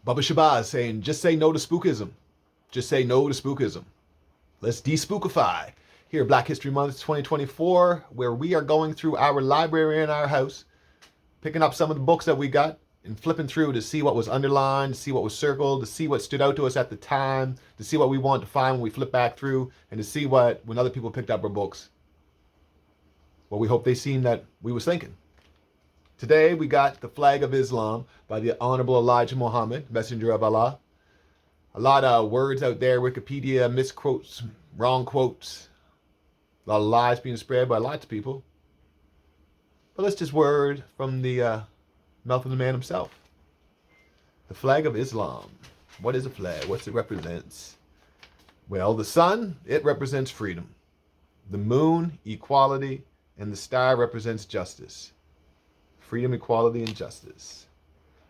Baba Shabazz saying, just say no to spookism. Just say no to spookism. Let's de-spookify. Here, Black History Month 2024, where we are going through our library in our house, picking up some of the books that we got and flipping through to see what was underlined, to see what was circled, to see what stood out to us at the time, to see what we want to find when we flip back through, and to see what, when other people picked up our books, what we hope they seen that we was thinking. Today, we got The Flag of Islam by the Honorable Elijah Muhammad, Messenger of Allah. A lot of words out there, Wikipedia, misquotes, wrong quotes, a lot of lies being spread by lots of people. But let's just word from the mouth of the man himself. The flag of Islam. What is a flag? What's it represents? Well, the sun, it represents freedom. The moon, equality, and the star represents justice. Freedom, equality, and justice.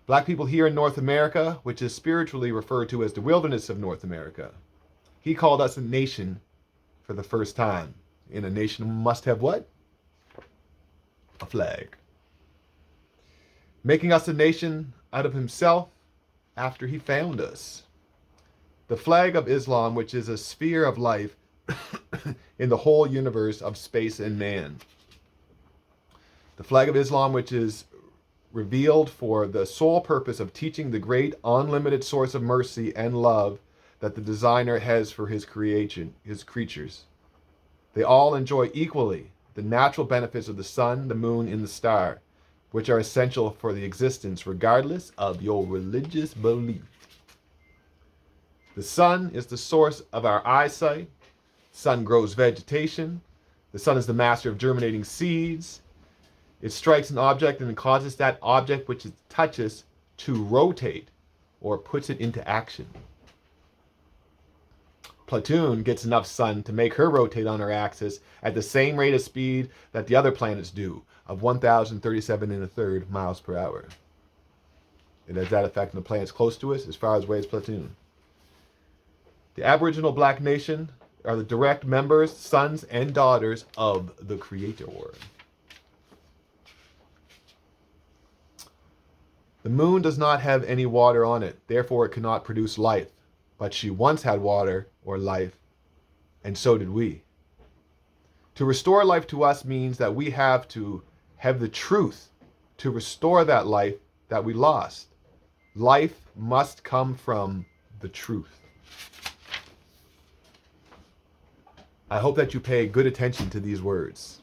Black people here in North America, which is spiritually referred to as the wilderness of North America. He called us a nation for the first time. And a nation must have what? A flag. Making us a nation out of himself after he found us. The flag of Islam, which is a sphere of life in the whole universe of space and man. The flag of Islam, which is revealed for the sole purpose of teaching the great unlimited source of mercy and love that the designer has for his creation, his creatures. They all enjoy equally the natural benefits of the sun, the moon, and the star, which are essential for the existence regardless of your religious belief. The sun is the source of our eyesight. Sun grows vegetation. The sun is the master of germinating seeds. It strikes an object and causes that object which it touches to rotate or puts it into action. Platoon gets enough sun to make her rotate on her axis at the same rate of speed that the other planets do, of 1,037 1/3 miles per hour. It has that effect on the planets close to us as far as away as Platoon. The Aboriginal Black Nation are the direct members, sons, and daughters of the Creator. The moon does not have any water on it, therefore it cannot produce life. But she once had water or life, and so did we. To restore life to us means that we have to have the truth to restore that life that we lost. Life must come from the truth. I hope that you pay good attention to these words.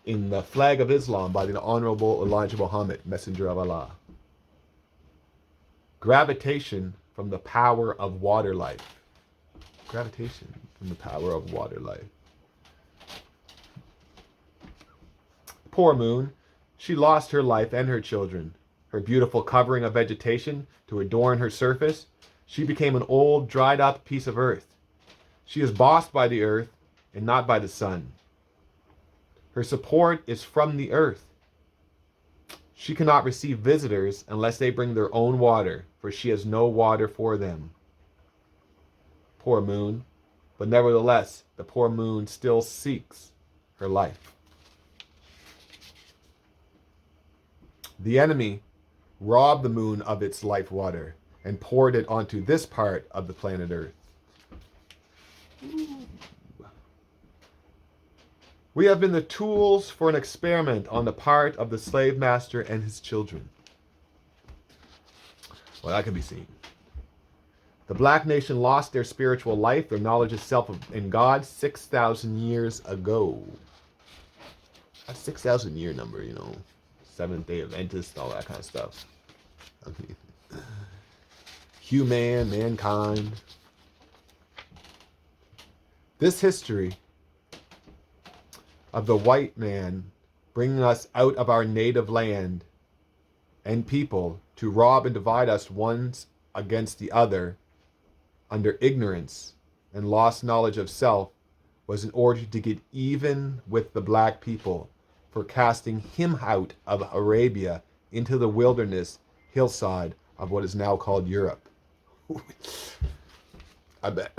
In The Flag of Islam by the Honorable Elijah Muhammad, Messenger of Allah. Gravitation from the power of water life. Gravitation from the power of water life. Poor moon, she lost her life and her children. Her beautiful covering of vegetation to adorn her surface, she became an old, dried up piece of earth. She is bossed by the earth and not by the sun. Her support is from the earth. She cannot receive visitors unless they bring their own water, for she has no water for them. Poor moon, but nevertheless, the poor moon still seeks her life. The enemy robbed the moon of its life water and poured it onto this part of the planet Earth. We have been the tools for an experiment on the part of the slave master and his children. Well, that can be seen. The Black nation lost their spiritual life, their knowledge of self and God 6,000 years ago. That's 6,000 year number, you know. Seventh-day Adventist, all that kind of stuff. I mean, human, mankind. This history of the white man bringing us out of our native land and people to rob and divide us one against the other under ignorance and lost knowledge of self was in order to get even with the black people for casting him out of Arabia into the wilderness hillside of what is now called Europe. I bet.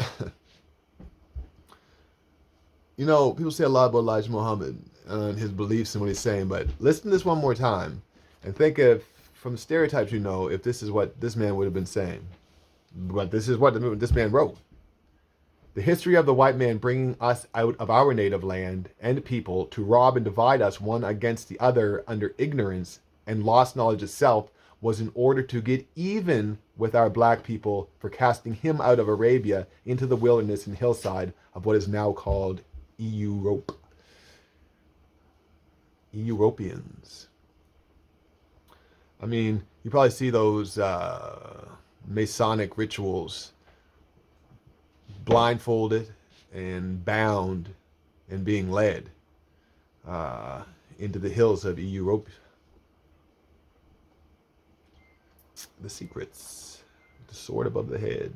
You know, people say a lot about Elijah Muhammad and his beliefs and what he's saying, but listen to this one more time and think if from stereotypes, you know if this is what this man would have been saying. But this is what this man wrote. The history of the white man bringing us out of our native land and people to rob and divide us one against the other under ignorance and lost knowledge itself was in order to get even with our black people for casting him out of Arabia into the wilderness and hillside of what is now called Europe. Europeans. I mean, you probably see those Masonic rituals, blindfolded and bound and being led into the hills of Europe. The secrets, the sword above the head.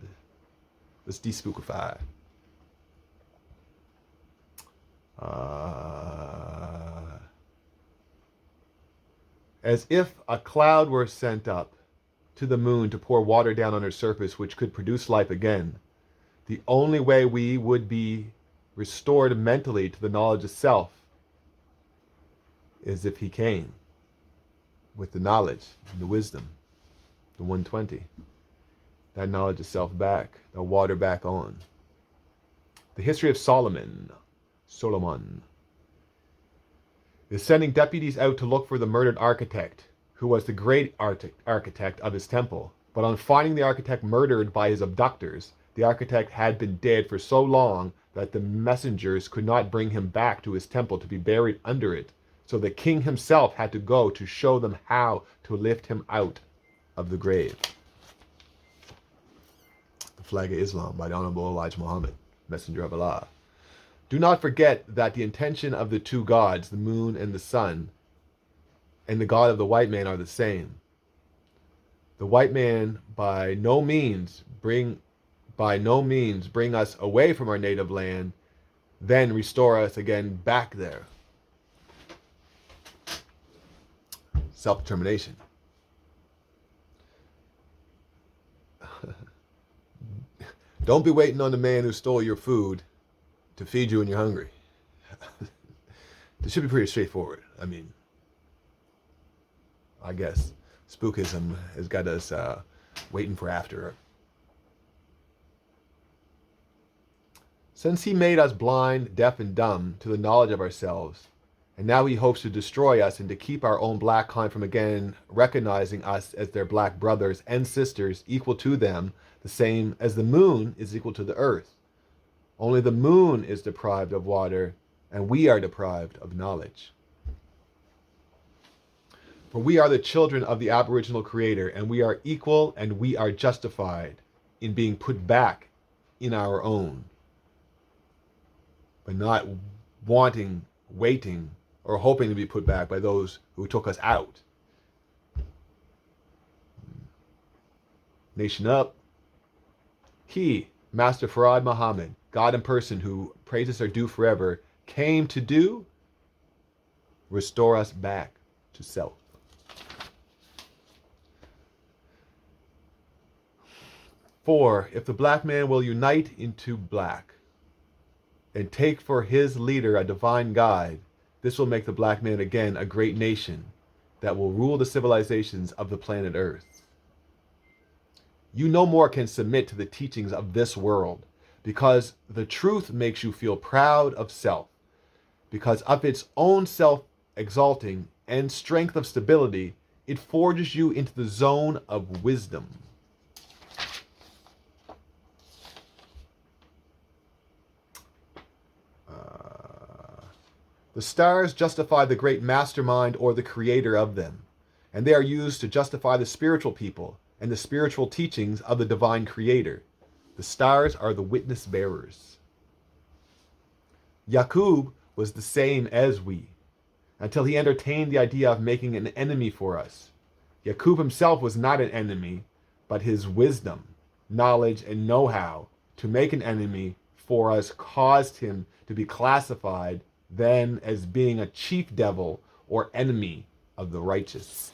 Let's despookify. As if a cloud were sent up to the moon to pour water down on her surface, which could produce life again, the only way we would be restored mentally to the knowledge of self is if he came with the knowledge, the wisdom, the 120. That knowledge of self back, the water back on. The history of Solomon is sending deputies out to look for the murdered architect, who was the great architect of his temple. But on finding the architect murdered by his abductors, the architect had been dead for so long that the messengers could not bring him back to his temple to be buried under it. So the king himself had to go to show them how to lift him out of the grave. The Flag of Islam by the Honorable Elijah Muhammad, Messenger of Allah. Do not forget that the intention of the two gods, the moon and the sun, and the God of the white man are the same. The white man by no means bring us away from our native land, then restore us again back there. Self-determination. Don't be waiting on the man who stole your food to feed you when you're hungry. This should be pretty straightforward. I mean, I guess spookism has got us waiting for after. Since he made us blind, deaf, and dumb to the knowledge of ourselves, and now he hopes to destroy us and to keep our own black kind from again recognizing us as their black brothers and sisters equal to them, the same as the moon is equal to the earth. Only the moon is deprived of water, and we are deprived of knowledge. For we are the children of the Aboriginal Creator, and we are equal and we are justified in being put back in our own, but not wanting, waiting, or hoping to be put back by those who took us out. Nation up. He, Master Farad Muhammad, God in person, who praises are due forever, came to do, restore us back to self. For if the black man will unite into black and take for his leader a divine guide, this will make the black man again a great nation that will rule the civilizations of the planet Earth. You no more can submit to the teachings of this world, because the truth makes you feel proud of self, because of its own self-exalting and strength of stability, it forges you into the zone of wisdom. The stars justify the great mastermind or the creator of them, and they are used to justify the spiritual people and the spiritual teachings of the divine creator. The stars are the witness bearers. Yaqub was the same as we, until he entertained the idea of making an enemy for us. Yaqub himself was not an enemy, but his wisdom, knowledge, and know-how to make an enemy for us caused him to be classified then as being a chief devil or enemy of the righteous.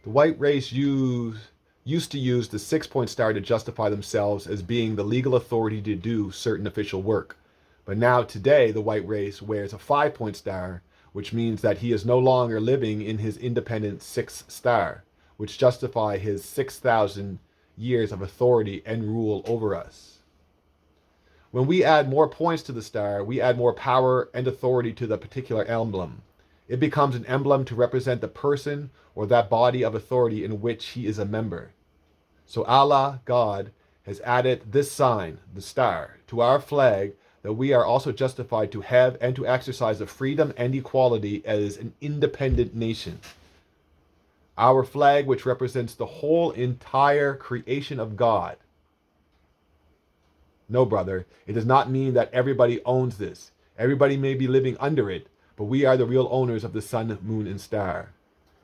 The white race used to use the 6-point star to justify themselves as being the legal authority to do certain official work. But now today, the white race wears a 5-point star, which means that he is no longer living in his independent sixth star, which justify his 6,000 years of authority and rule over us. When we add more points to the star, we add more power and authority to the particular emblem. It becomes an emblem to represent the person or that body of authority in which he is a member. So Allah, God, has added this sign, the star, to our flag, that we are also justified to have and to exercise the freedom and equality as an independent nation. Our flag, which represents the whole entire creation of God. No, brother, it does not mean that everybody owns this. Everybody may be living under it, but we are the real owners of the sun, moon, and star.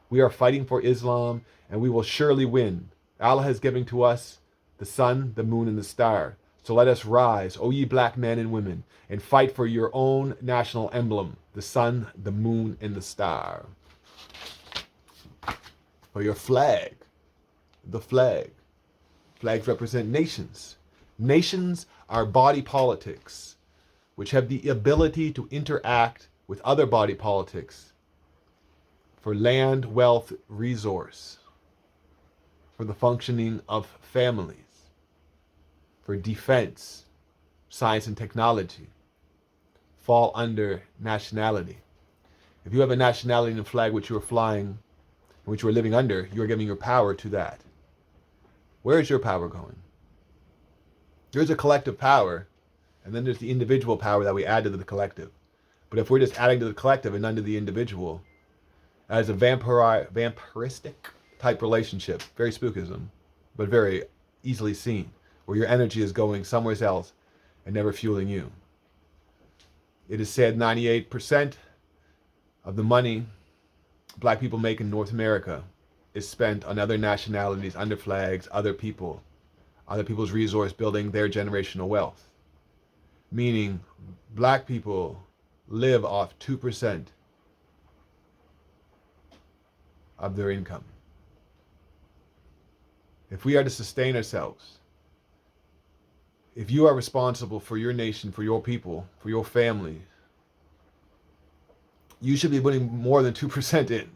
We are fighting for Islam, and we will surely win. Allah has given to us the sun, the moon, and the star. So let us rise, O ye black men and women, and fight for your own national emblem, the sun, the moon, and the star. For your flag, the flag. Flags represent nations. Nations are body politics, which have the ability to interact with other body politics for land, wealth, resource, for the functioning of families, for defense, science and technology, fall under nationality. If you have a nationality in a flag which you are flying, which you are living under, you are giving your power to that. Where is your power going? There's a collective power, and then there's the individual power that we add to the collective. But if we're just adding to the collective and none to the individual, as a vampiristic type relationship, very spookism, but very easily seen, where your energy is going somewhere else and never fueling you. It is said 98% of the money black people make in North America is spent on other nationalities, under flags, other people's resource building their generational wealth. Meaning black people live off 2% of their income. If we are to sustain ourselves, if you are responsible for your nation, for your people, for your family, you should be putting more than 2% in.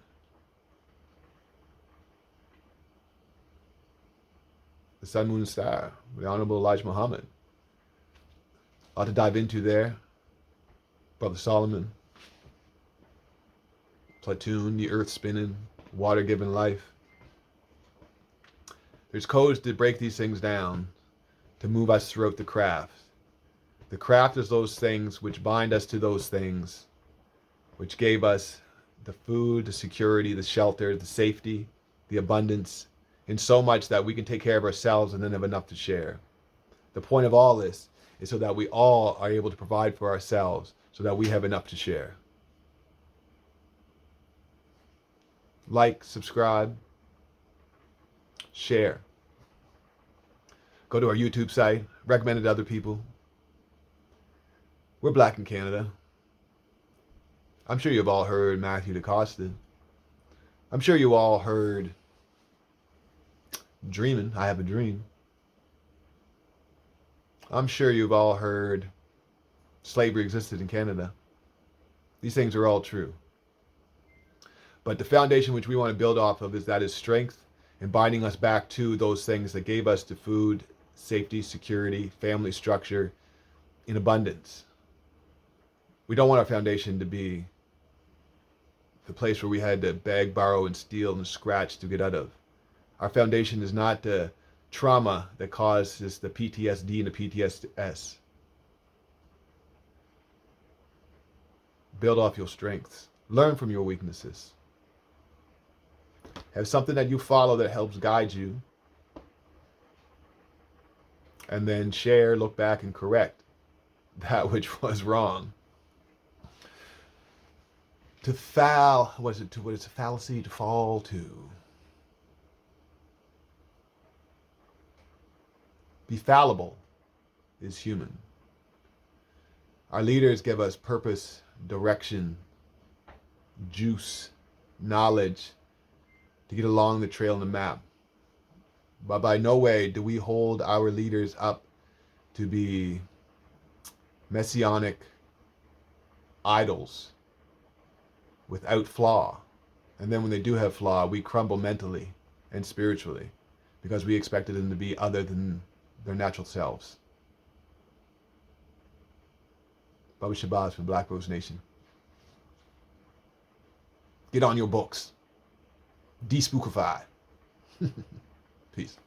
The sun, moon, and star, the Honorable Elijah Muhammad. A lot to dive into there. Brother Solomon. Platoon, the earth spinning, water giving life. There's codes to break these things down, to move us throughout the craft. The craft is those things which bind us to those things, which gave us the food, the security, the shelter, the safety, the abundance, in so much that we can take care of ourselves and then have enough to share. The point of all this is so that we all are able to provide for ourselves, so that we have enough to share. Like, subscribe, share. Go to our YouTube site, recommend it to other people. We're black in Canada. I'm sure you've all heard Matthew DeCosta. I'm sure you all heard Dreamin', I Have a Dream. I'm sure you've all heard slavery existed in Canada. These things are all true. But the foundation which we want to build off of is that is strength and binding us back to those things that gave us the food, safety, security, family structure in abundance. We don't want our foundation to be the place where we had to beg, borrow, and steal and scratch to get out of. Our foundation is not the trauma that causes the PTSD and the PTSS. Build off your strengths. Learn from your weaknesses. Have something that you follow that helps guide you. And then share, look back, and correct that which was wrong. What is a fallacy to fall to? Be fallible is human. Our leaders give us purpose, direction, juice, knowledge to get along the trail and the map. But by no way do we hold our leaders up to be messianic idols without flaw. And then when they do have flaw, we crumble mentally and spiritually because we expected them to be other than their natural selves. Baba Shabazz from Black Rose Nation. Get on your books. Despookify. Peace.